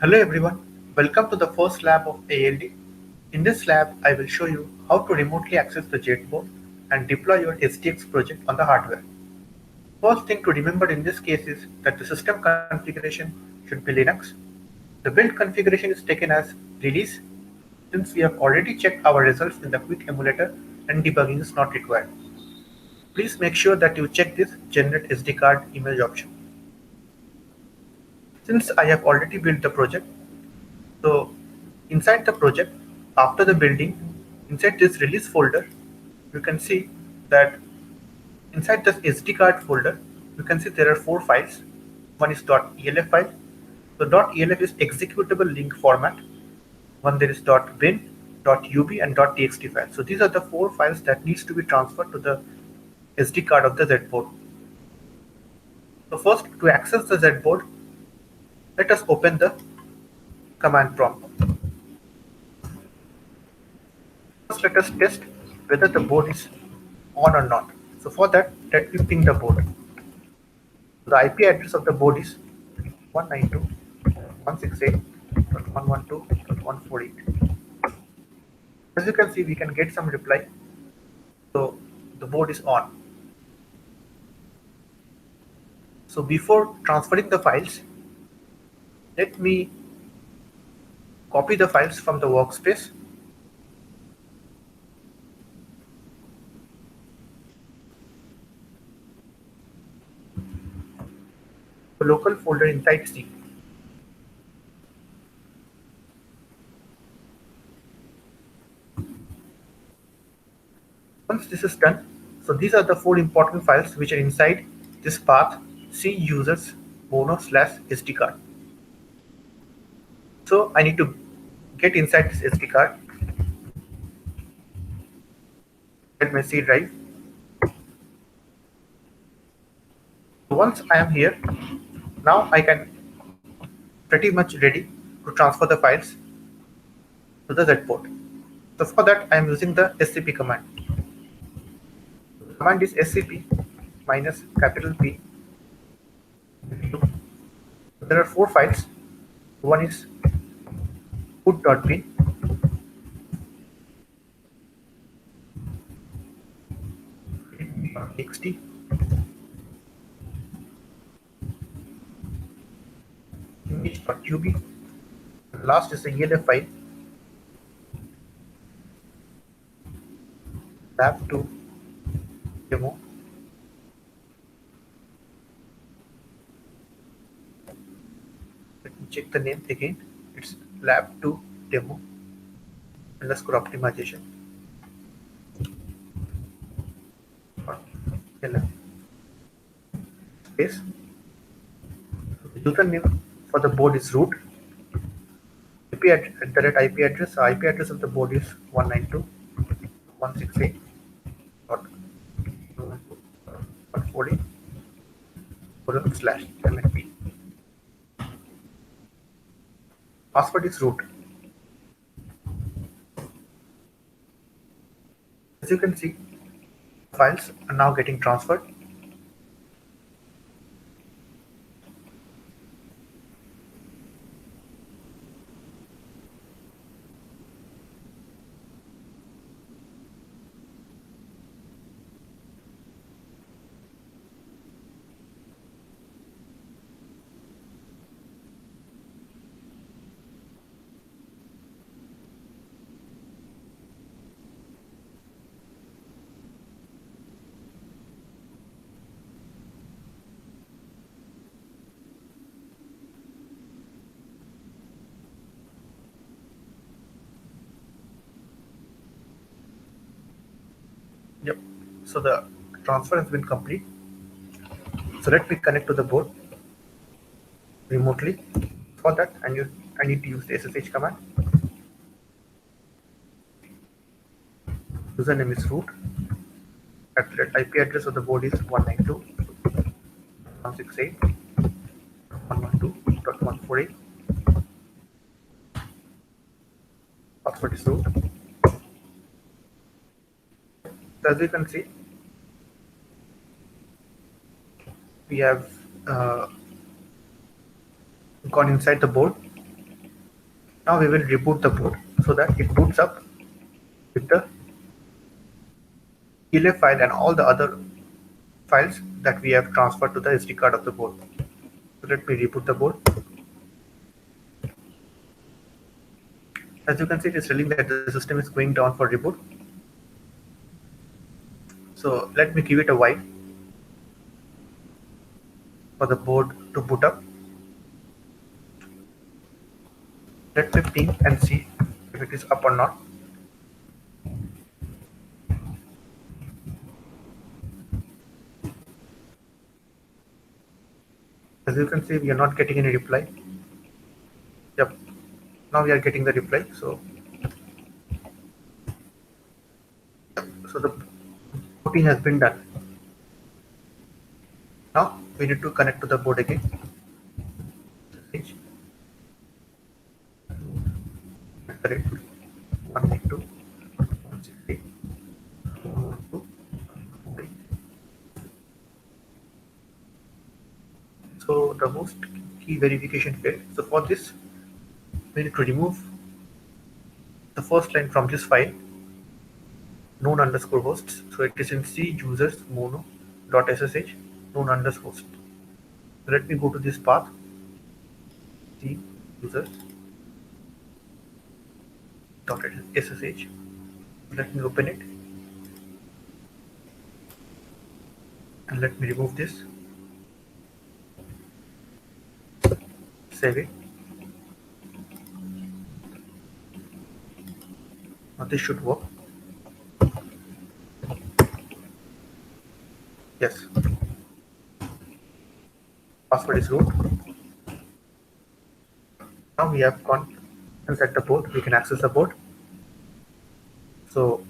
Hello everyone, welcome to the first lab of ALD. In this lab, I will show you how to remotely access the JetBoard and deploy your SDX project on the hardware. First thing to remember in this case is that the system configuration should be Linux. The build configuration is taken as release since we have already checked our results in the Qt emulator and debugging is not required. Please make sure that you check this generate SD card image option. Since I have already built the project, so inside the project, after the building, inside this release folder, you can see that inside this SD card folder, you can see there are 4 files. One is .elf file. So .elf is executable link format. One there is .bin, .ub and .txt file. So these are the 4 files that needs to be transferred to the SD card of the Z board. So first, to access the Z board, let us open the command prompt. First, let us test whether the board is on or not. So for that, let me ping the board. The IP address of the board is 192.168.112.148. As you can see, we can get some reply. So the board is on. So before transferring the files, let me copy the files from the workspace. The local folder inside C. Once this is done, so these are the 4 important files which are inside this path C users mono/SD card. So I need to get inside this SD card at my C drive. Once I am here, now I can pretty much ready to transfer the files to the Z port. So for that I am using the scp command. The command is scp minus capital P. There are 4 files. One is boot.bin, txt, image.ub. Last is the ELF file, lab2 demo. Let me check the name again. It's lab2 demo underscore optimization. Space. The username for the board is root. IP at the IP address. The IP address of the board is 192.168.140/MFP. Password is root. As you can see, files are now getting transferred. Yep. So the transfer has been complete. So let me connect to the board remotely. For that, I need to use the SSH command. Username is root. IP address of the board is 192.168.112.148. Password is root. As you can see, we have gone inside the board. Now we will reboot the board so that it boots up with the ELF file and all the other files that we have transferred to the SD card of the board. So let me reboot the board. As you can see, it is telling that the system is going down for reboot. So let me give it a while for the board to boot up. Let me ping and see if it is up or not. As you can see, we are not getting any reply. Yep, now we are getting the reply. So the booting has been done. Now we need to connect to the board again. Correct. 182 160. So the host key verification failed. So for this, we need to remove the first line from this file, known underscore hosts. So it is in C users mono .ssh known underscore host. So let me go to this path, C users .ssh. Let me open it and let me remove this. Save it. Now this should work. Yes. Password is root. Now we have gone inside the board. We can access the board. So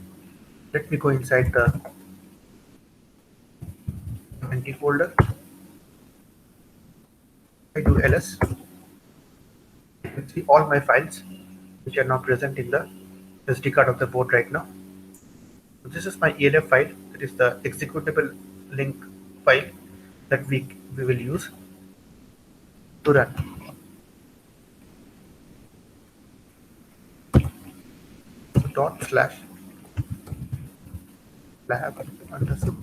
let me go inside the NT folder. I do ls. You can see all my files which are now present in the SD card of the board right now. So this is my ELF file. That is the executable link file that we will use to run. So dot slash lab underscore.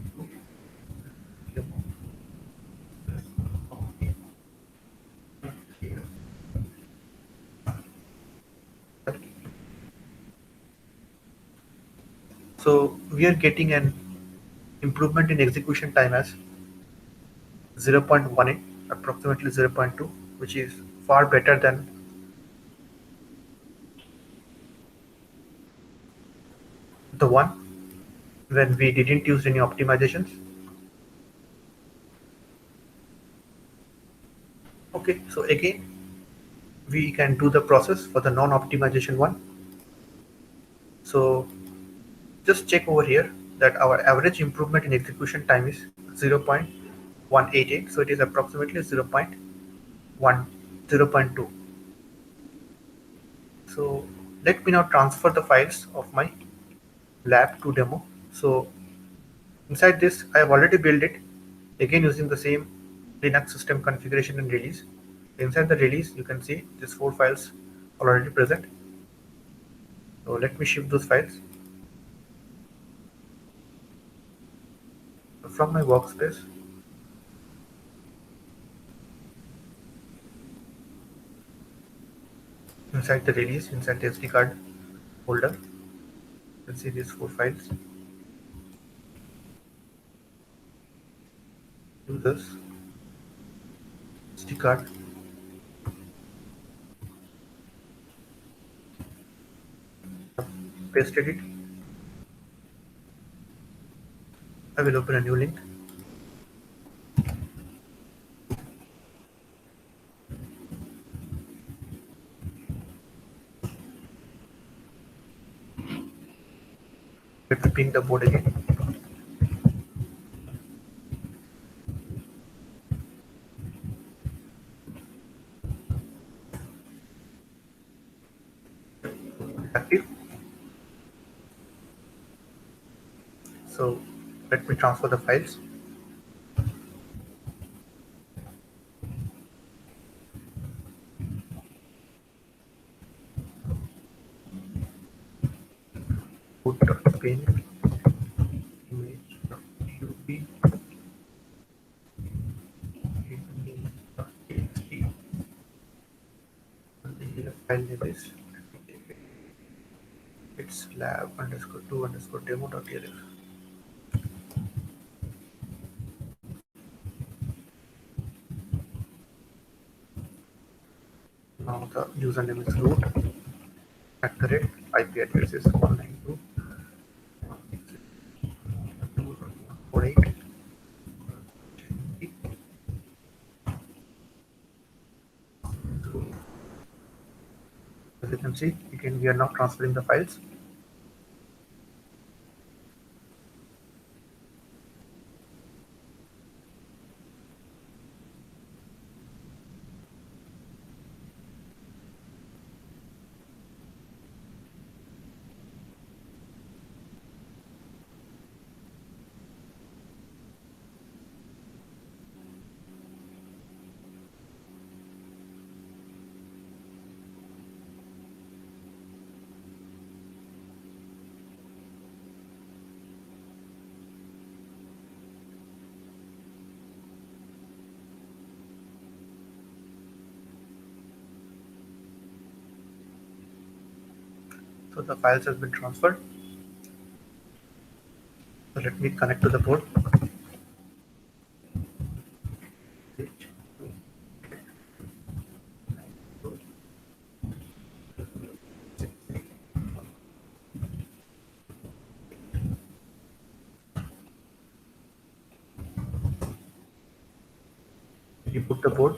So we are getting an improvement in execution time as 0.18, approximately 0.2, which is far better than the one when we didn't use any optimizations. Okay, so again, we can do the process for the non-optimization one. So just check over here that our average improvement in execution time is 0.188. So it is approximately 0.2. So let me now transfer the files of my lab to demo. So inside this, I have already built it again using the same Linux system configuration and release. Inside the release, you can see these 4 files are already present. So let me shift those files from my workspace. Inside the release, inside the SD card folder, you can see these 4 files. Users, SD card, pasted it. I will open a new link. Let me ping the board again. Active. So let me transfer the files. put.pin image.qb txt and the file name is it's lab underscore 2 underscore demo.elf. Now the username is root at the rate IP address is 192.168. As you can see, again we are now transferring the files. So the files has been transferred. So let me connect to the board. Reboot the board.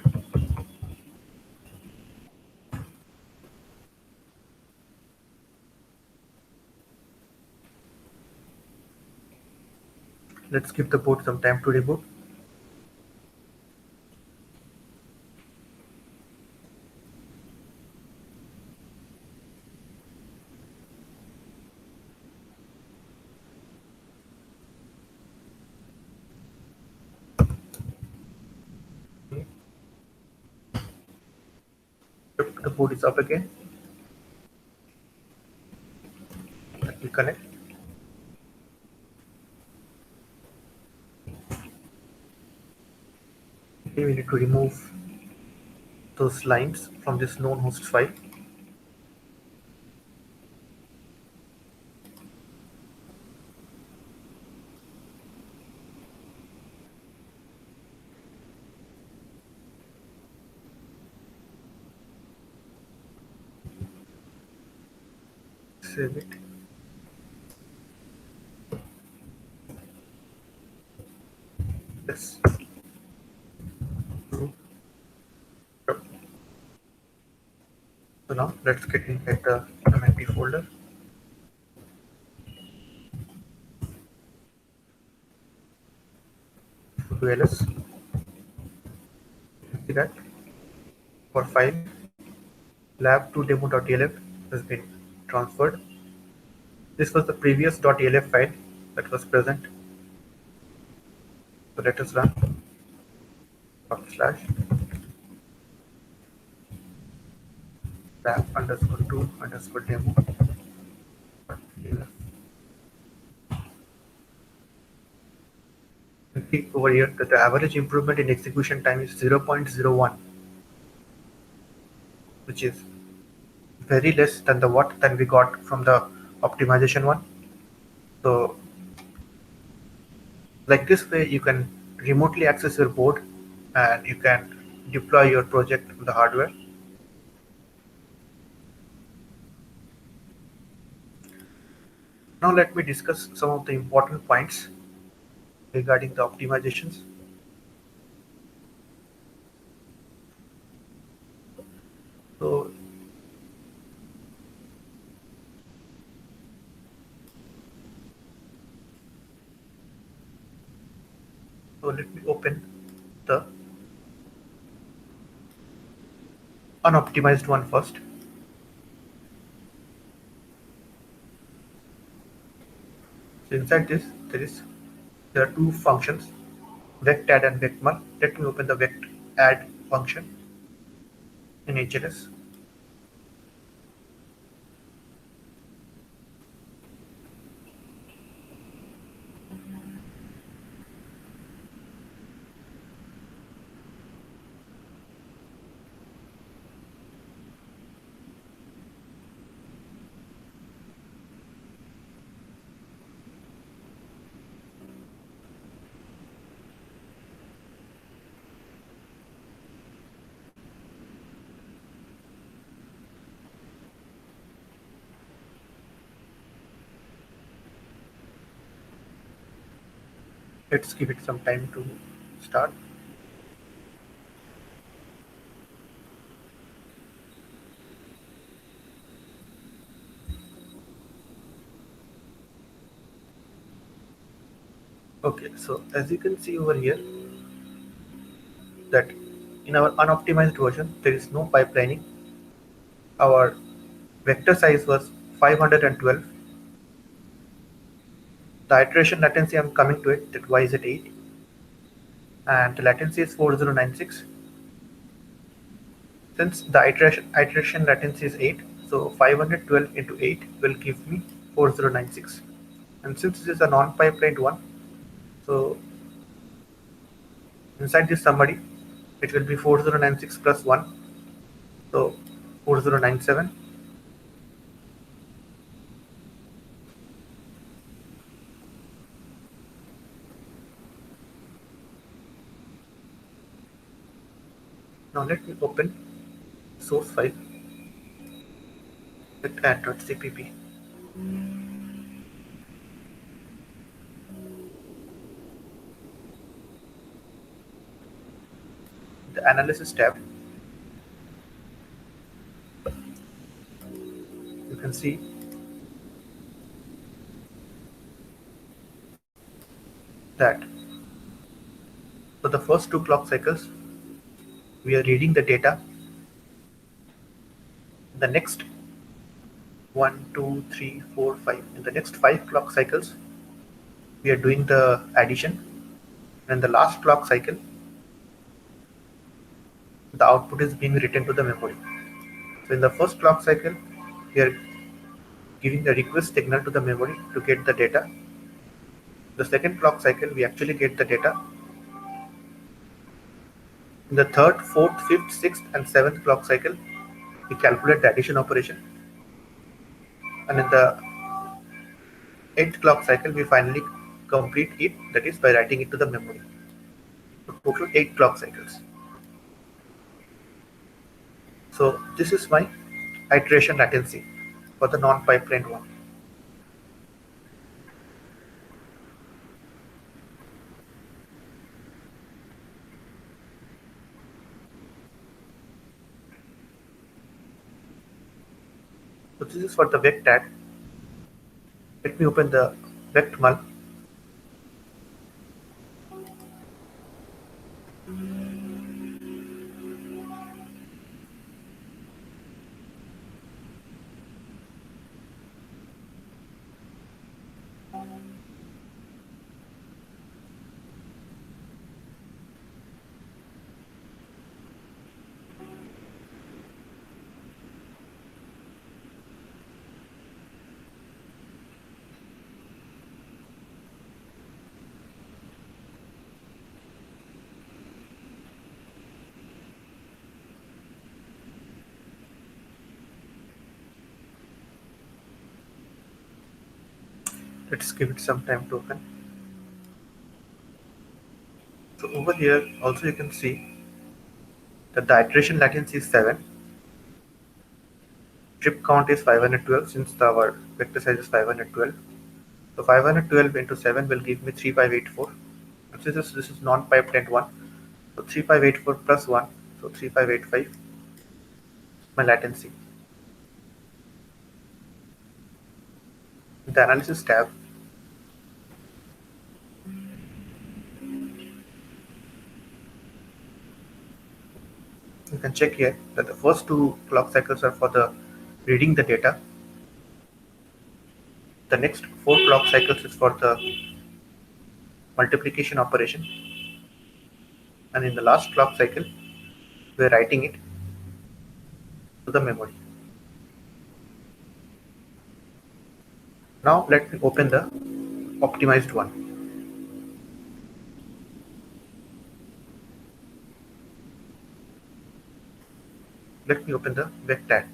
Let's give the board some time to reboot. If the board is up again, let me connect. Okay, we need to remove those lines from this known host file. Save it. Yes. So now let's get inside the MMP folder. Go to ls. See that our file lab2demo.elf has been transferred. This was the previous .elf file that was present. So let us run /lab underscore 2 underscore demo. You see over here that the average improvement in execution time is 0.01, which is very less than the what than we got from the optimization one. So like this way you can remotely access your board and you can deploy your project on the hardware. Now let me discuss some of the important points regarding the optimizations. So let me open the unoptimized one first. So inside this there are two functions, vect_add and vect_mul. Let me open the vect_add function in HLS. . . . . . . . . . . . . . . . . . . . . . . . . . . . . . . . . . . . . . . . . . . . . . . . . . . . . . . . . . . . . . . . . . . . . . . . . Let's give it some time to start. Okay, so as you can see over here that in our unoptimized version there is no pipelining. Our vector size was 512. The iteration latency, I'm coming to it, that y is at 8, and the latency is 4096. Since the iteration latency is 8, so 512 into 8 will give me 4096. And since this is a non-pipelined one, so inside this summary, it will be 4096 plus 1, so 4097. Now let me open source file with add.cpp. The analysis tab, you can see that for the first 2 clock cycles, we are reading the data. The next 1, 2, 3, 4, 5. In the next 5 clock cycles, we are doing the addition. And the last clock cycle, the output is being written to the memory. So in the first clock cycle, we are giving the request signal to the memory to get the data. The second clock cycle, we actually get the data. In the third, fourth, fifth, sixth, and seventh clock cycle, we calculate the addition operation. And in the eighth clock cycle, we finally complete it, that is by writing it to the memory. So total 8 clock cycles. So this is my iteration latency for the non-pipelined one. So this is for the vectag. Let me open the vectmul. Let's give it some time to open. So over here also you can see that the iteration latency is 7. Trip count is 512 since our vector size is 512. So 512 into 7 will give me 3584. And since this is non-pipelined one, so 3584 plus 1, so 3585 my latency. In the analysis tab, you can check here that the first 2 clock cycles are for the reading the data. The next 4 clock cycles is for the multiplication operation, and in the last clock cycle we are writing it to the memory. Now let me open the optimized one. Let me open the vectag.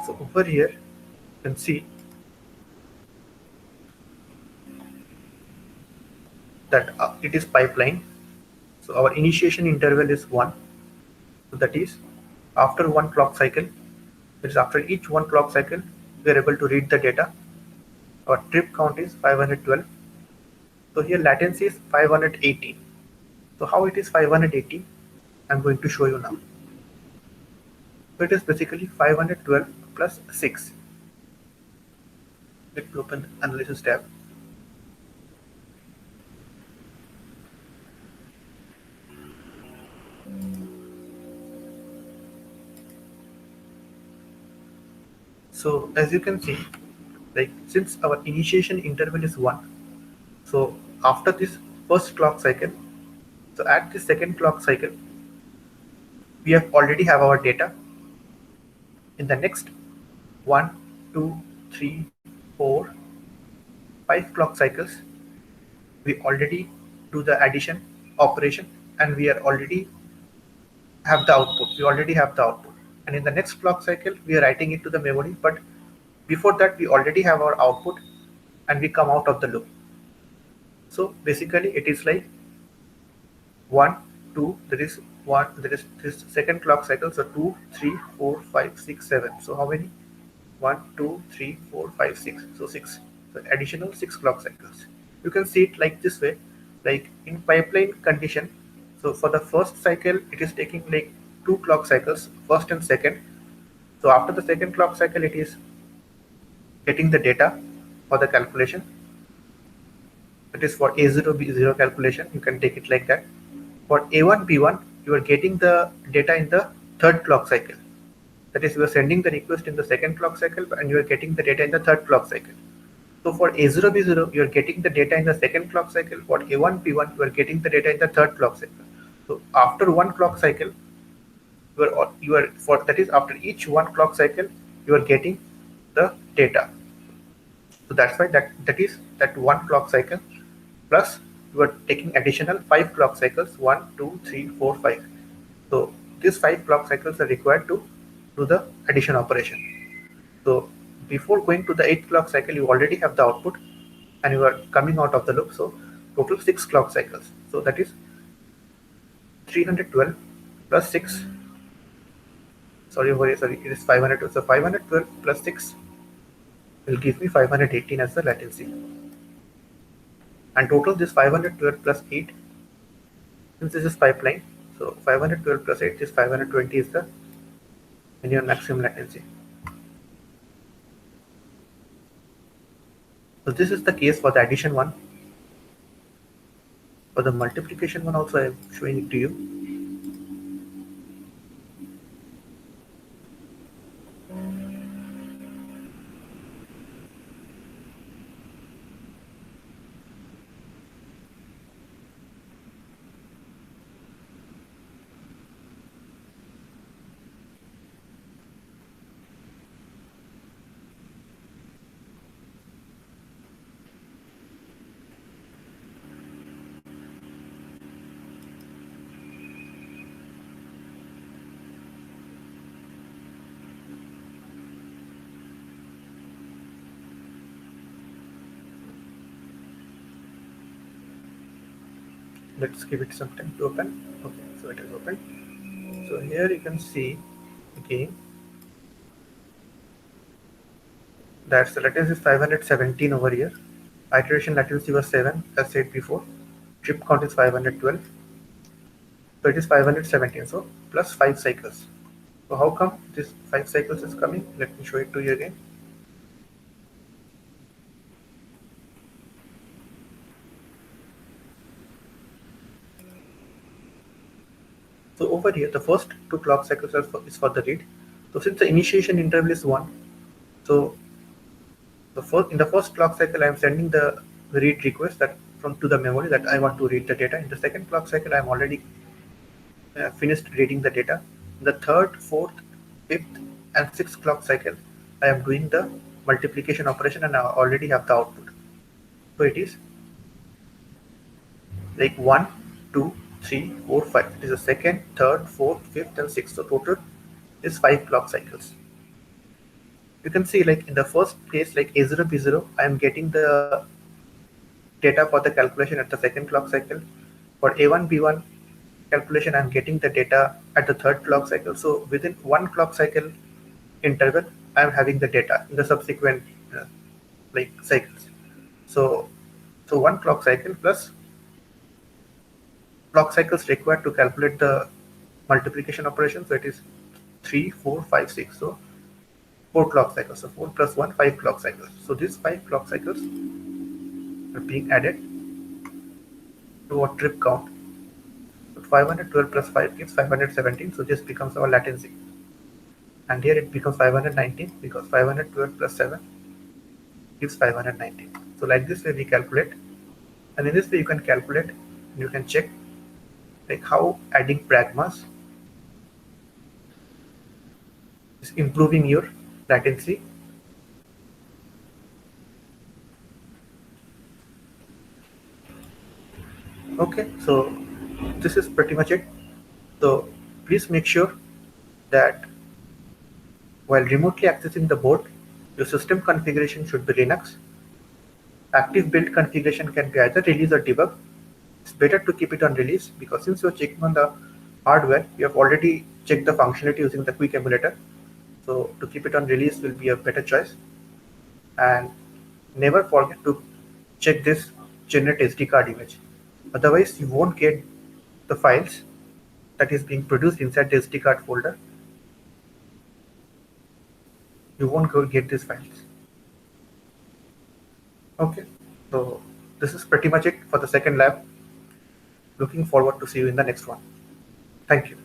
So over here you can see that it is pipeline. So our initiation interval is 1. So that is after one clock cycle, that is after each one clock cycle, we are able to read the data. Our trip count is 512. So here latency is 580. So how it is 580? I'm going to show you now. So it is basically 512 plus 6. Let me open the analysis tab. So as you can see, like since our initiation interval is 1, so after this first clock cycle, so at the second clock cycle, we have already have our data. In the next 1, 2, 3, 4, 5 clock cycles, we already do the addition operation and we are already have the output. We already have the output. And in the next clock cycle, we are writing it to the memory. But before that, we already have our output and we come out of the loop. So basically, it is like 1, 2, there is 1, there is this second clock cycle. So 2, 3, 4, 5, 6, 7. So how many? 1, 2, 3, 4, 5, 6. So 6. So additional 6 clock cycles. You can see it like this way, like in pipeline condition. So for the first cycle, it is taking like 2 clock cycles, first and second. So after the second clock cycle, it is getting the data for the calculation. That is for A0, B0 calculation. You can take it like that. For A1, B1, you are getting the data in the third clock cycle. That is, you are sending the request in the second clock cycle and you are getting the data in the third clock cycle. So for A0, B0, you are getting the data in the second clock cycle. For A1, B1, you are getting the data in the third clock cycle. So after one clock cycle, you are for that is after each one clock cycle, you are getting the data. So that's why that is that one clock cycle plus you are taking additional 5 clock cycles, 1, 2, 3, 4, 5. So these 5 clock cycles are required to do the addition operation. So before going to the 8th clock cycle, you already have the output and you are coming out of the loop. So total 6 clock cycles. So that is 312 plus 6. Sorry, it is 512. So 512 plus 6 will give me 518 as the latency. And total this 512 plus 8, since this is pipeline, so 512 plus 8 is 520 is the minimum maximum latency. So this is the case for the addition one. For the multiplication one also I am showing it to you. Let's give it some time to open. Okay, so it is open. So here you can see again that the latency is 517 over here. Iteration latency was 7 as said before. Trip count is 512. So it is 517. So plus 5 cycles. So how come this 5 cycles is coming? Let me show it to you again. So over here, the first 2 clock cycles is for the read. So since the initiation interval is 1, so in the first clock cycle, I am sending the read request that from to the memory that I want to read the data. In the second clock cycle, I am already finished reading the data. In the third, fourth, fifth, and sixth clock cycle, I am doing the multiplication operation and I already have the output. So it is like 1, 2, 3, 4, 5. It is the second, third, fourth, fifth, and sixth. So total is 5 clock cycles. You can see like in the first case, like A0, B0, I am getting the data for the calculation at the second clock cycle. For A1, B1 calculation, I'm getting the data at the third clock cycle. So within one clock cycle interval, I'm having the data in the subsequent uh, like cycles. So one clock cycle plus clock cycles required to calculate the multiplication operation. So it is 3, 4, 5, 6. So 4 clock cycles. So 4 plus 1, 5 clock cycles. So these 5 clock cycles are being added to a trip count. So 512 plus 5 gives 517. So this becomes our latency. And here it becomes 519 because 512 plus 7 gives 519. So like this way we calculate. And in this way you can calculate and you can check like how adding pragmas is improving your latency. Okay, so this is pretty much it. So please make sure that while remotely accessing the board, your system configuration should be Linux. Active build configuration can be either release or debug. It's better to keep it on release because since you're checking on the hardware, you have already checked the functionality using the quick emulator. So to keep it on release will be a better choice. And never forget to check this generate SD card image. Otherwise, you won't get the files that is being produced inside the SD card folder. You won't go get these files. Okay, so this is pretty much it for the second lab. Looking forward to see you in the next one. Thank you.